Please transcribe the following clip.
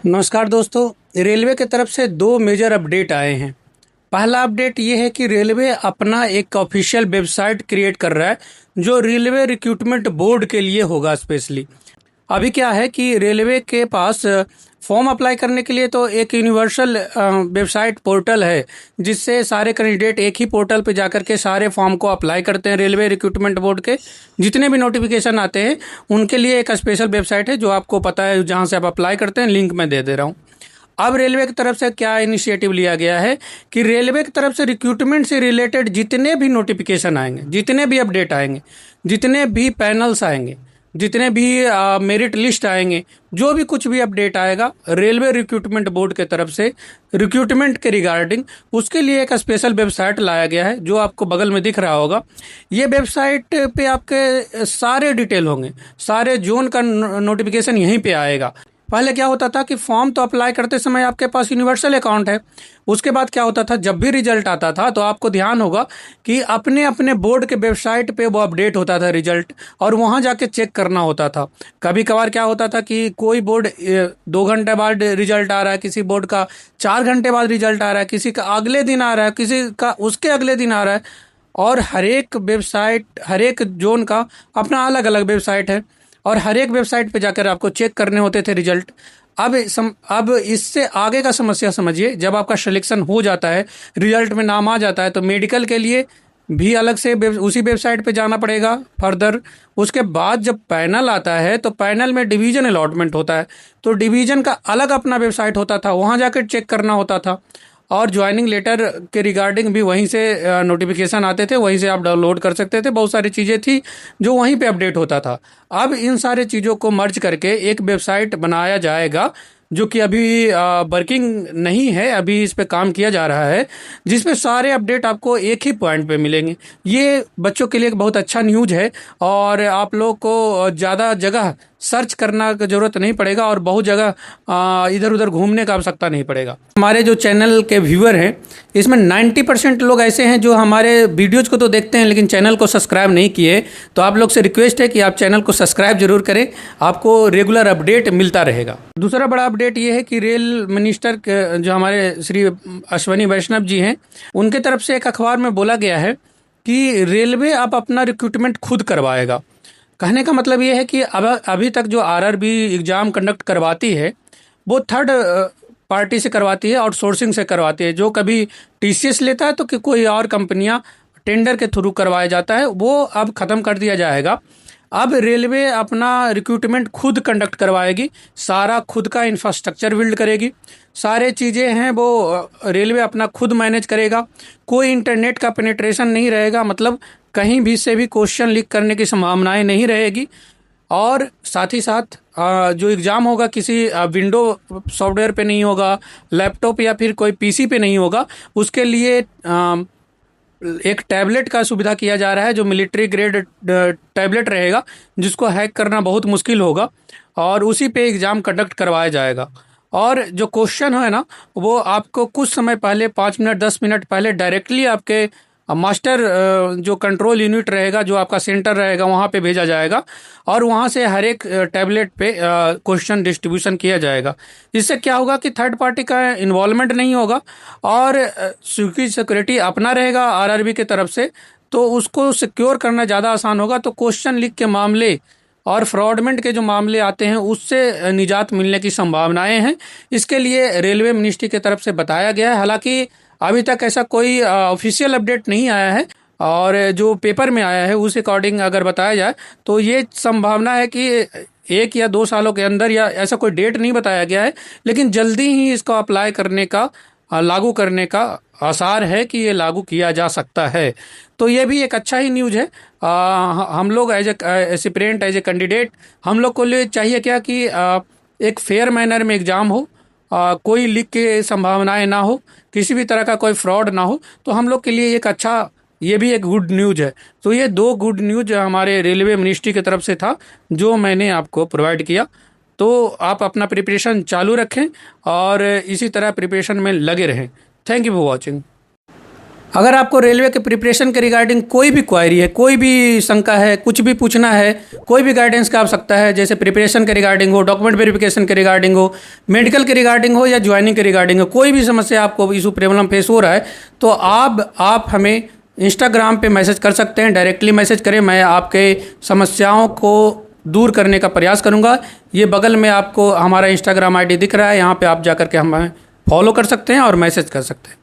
नमस्कार दोस्तों। रेलवे की तरफ से दो मेजर अपडेट आए हैं। पहला अपडेट ये है कि रेलवे अपना एक ऑफिशियल वेबसाइट क्रिएट कर रहा है जो रेलवे रिक्रूटमेंट बोर्ड के लिए होगा स्पेशली। अभी क्या है कि रेलवे के पास फॉर्म अप्लाई करने के लिए तो एक यूनिवर्सल वेबसाइट पोर्टल है जिससे सारे कैंडिडेट एक ही पोर्टल पे जाकर के सारे फॉर्म को अप्लाई करते हैं। रेलवे रिक्रूटमेंट बोर्ड के जितने भी नोटिफिकेशन आते हैं उनके लिए एक स्पेशल वेबसाइट है जो आपको पता है, जहां से आप अप्लाई करते हैं। लिंक मैं दे दे रहा हूँ। अब रेलवे की तरफ से क्या इनिशिएटिव लिया गया है कि रेलवे की तरफ से रिक्रूटमेंट से रिलेटेड जितने भी नोटिफिकेशन आएंगे, जितने भी अपडेट आएंगे, जितने भी पैनल्स आएंगे, जितने भी मेरिट लिस्ट आएंगे, जो भी कुछ भी अपडेट आएगा रेलवे रिक्रूटमेंट बोर्ड के तरफ से रिक्रूटमेंट के रिगार्डिंग, उसके लिए एक स्पेशल वेबसाइट लाया गया है जो आपको बगल में दिख रहा होगा। ये वेबसाइट पे आपके सारे डिटेल होंगे, सारे जोन का नोटिफिकेशन यहीं पे आएगा। पहले क्या होता था कि फॉर्म तो अप्लाई करते समय आपके पास यूनिवर्सल अकाउंट है। उसके बाद क्या होता था, जब भी रिजल्ट आता था तो आपको ध्यान होगा कि अपने अपने बोर्ड के वेबसाइट पे वो अपडेट होता था रिजल्ट, और वहां जाके चेक करना होता था। कभी कभार क्या होता था कि कोई बोर्ड 2 घंटे बाद रिजल्ट आ रहा है, किसी बोर्ड का 4 घंटे बाद रिजल्ट आ रहा है, किसी का अगले दिन आ रहा है, किसी का उसके अगले दिन आ रहा है। और हर एक वेबसाइट, हर एक जोन का अपना अलग अलग वेबसाइट है और हर एक वेबसाइट पे जाकर आपको चेक करने होते थे रिजल्ट। अब इससे आगे का समस्या समझिए, जब आपका सिलेक्शन हो जाता है, रिजल्ट में नाम आ जाता है, तो मेडिकल के लिए भी अलग से उसी वेबसाइट पे जाना पड़ेगा फर्दर। उसके बाद जब पैनल आता है तो पैनल में डिवीजन अलॉटमेंट होता है, तो डिवीजन का अलग अपना वेबसाइट होता था, वहाँ जाकर चेक करना होता था। और ज्वाइनिंग लेटर के रिगार्डिंग भी वहीं से नोटिफिकेशन आते थे, वहीं से आप डाउनलोड कर सकते थे। बहुत सारी चीज़ें थी जो वहीं पे अपडेट होता था। अब इन सारे चीज़ों को मर्ज करके एक वेबसाइट बनाया जाएगा जो कि अभी वर्किंग नहीं है, अभी इस पे काम किया जा रहा है, जिसपे सारे अपडेट आपको एक ही पॉइंट पे मिलेंगे। ये बच्चों के लिए एक बहुत अच्छा न्यूज़ है और आप लोग को ज़्यादा जगह सर्च करना की ज़रूरत नहीं पड़ेगा और बहुत जगह इधर उधर घूमने का आवश्यकता नहीं पड़ेगा। हमारे जो चैनल के व्यूअर हैं इसमें 90% लोग ऐसे हैं जो हमारे वीडियोज़ को तो देखते हैं लेकिन चैनल को सब्सक्राइब नहीं किए। तो आप लोग से रिक्वेस्ट है कि आप चैनल को सब्सक्राइब जरूर करें, आपको रेगुलर अपडेट मिलता रहेगा। दूसरा बड़ा अपडेट ये है कि रेल मिनिस्टर जो हमारे श्री अश्वनी वैष्णव जी हैं, उनके तरफ से एक अखबार में बोला गया है कि रेलवे अब अपना रिक्रूटमेंट खुद करवाएगा। कहने का मतलब ये है कि अब अभी तक जो आरआरबी एग्ज़ाम कंडक्ट करवाती है वो थर्ड पार्टी से करवाती है, आउटसोर्सिंग से करवाती है। जो कभी टीसीएस लेता है तो कि कोई और कंपनियां टेंडर के थ्रू करवाया जाता है, वो अब ख़त्म कर दिया जाएगा। अब रेलवे अपना रिक्रूटमेंट खुद कंडक्ट करवाएगी, सारा खुद का इंफ्रास्ट्रक्चर बिल्ड करेगी, सारे चीज़ें हैं वो रेलवे अपना खुद मैनेज करेगा। कोई इंटरनेट का पेनिट्रेशन नहीं रहेगा, मतलब कहीं भी से भी क्वेश्चन लीक करने की संभावनाएं नहीं रहेगी। और साथ ही साथ जो एग्ज़ाम होगा किसी विंडो सॉफ्टवेयर पे नहीं होगा, लैपटॉप या फिर कोई पीसी पे नहीं होगा। उसके लिए एक टैबलेट का सुविधा किया जा रहा है जो मिलिट्री ग्रेड टैबलेट रहेगा, जिसको हैक करना बहुत मुश्किल होगा, और उसी पे एग्ज़ाम कंडक्ट करवाया जाएगा। और जो क्वेश्चन है ना, वो आपको कुछ समय पहले, 5 मिनट 10 मिनट पहले डायरेक्टली आपके मास्टर जो कंट्रोल यूनिट रहेगा, जो आपका सेंटर रहेगा, वहाँ पे भेजा जाएगा और वहाँ से हर एक टैबलेट पे क्वेश्चन डिस्ट्रीब्यूशन किया जाएगा। इससे क्या होगा कि थर्ड पार्टी का इन्वॉल्वमेंट नहीं होगा और सिक्योरिटी अपना रहेगा आरआरबी की तरफ से, तो उसको सिक्योर करना ज़्यादा आसान होगा। तो क्वेश्चन लीक के मामले और फ्रॉडमेंट के जो मामले आते हैं उससे निजात मिलने की संभावनाएं हैं। इसके लिए रेलवे मिनिस्ट्री की तरफ से बताया गया है। हालांकि अभी तक ऐसा कोई ऑफिशियल अपडेट नहीं आया है, और जो पेपर में आया है उस अकॉर्डिंग अगर बताया जाए तो ये संभावना है कि 1 या 2 सालों के अंदर, या ऐसा कोई डेट नहीं बताया गया है, लेकिन जल्दी ही इसको अप्लाई करने का, लागू करने का आसार है कि ये लागू किया जा सकता है। तो ये भी एक अच्छा ही न्यूज़ है। हम लोग as aspirant, as a candidate, हम लोग को लिए चाहिए क्या कि एक फेयर मैनर में एग्ज़ाम हो, कोई लीक की संभावनाएं ना हो, किसी भी तरह का कोई फ्रॉड ना हो। तो हम लोग के लिए एक अच्छा, ये भी एक गुड न्यूज़ है। तो ये दो गुड न्यूज़ हमारे रेलवे मिनिस्ट्री की तरफ से था जो मैंने आपको प्रोवाइड किया। तो आप अपना प्रिपरेशन चालू रखें और इसी तरह प्रिपरेशन में लगे रहें। Thank you for watching. अगर आपको रेलवे के प्रिपरेशन के रिगार्डिंग कोई भी क्वायरी है, कोई भी शंका है, कुछ भी पूछना है, कोई भी गाइडेंस का आवश्यकता है, जैसे प्रिपरेशन के रिगार्डिंग हो, डॉक्यूमेंट वेरिफिकेशन के रिगार्डिंग हो, मेडिकल के रिगार्डिंग हो या ज्वाइनिंग के रिगार्डिंग हो, कोई भी समस्या आपको इशू प्रॉब्लम फेस हो रहा है, तो आप हमें इंस्टाग्राम पे मैसेज कर सकते हैं। डायरेक्टली मैसेज करें, मैं आपके समस्याओं को दूर करने का प्रयास करूंगा। ये बगल में आपको हमारा इंस्टाग्राम आईडी दिख रहा है, यहाँ पे आप जाकर के हमें फॉलो कर सकते हैं और मैसेज कर सकते हैं।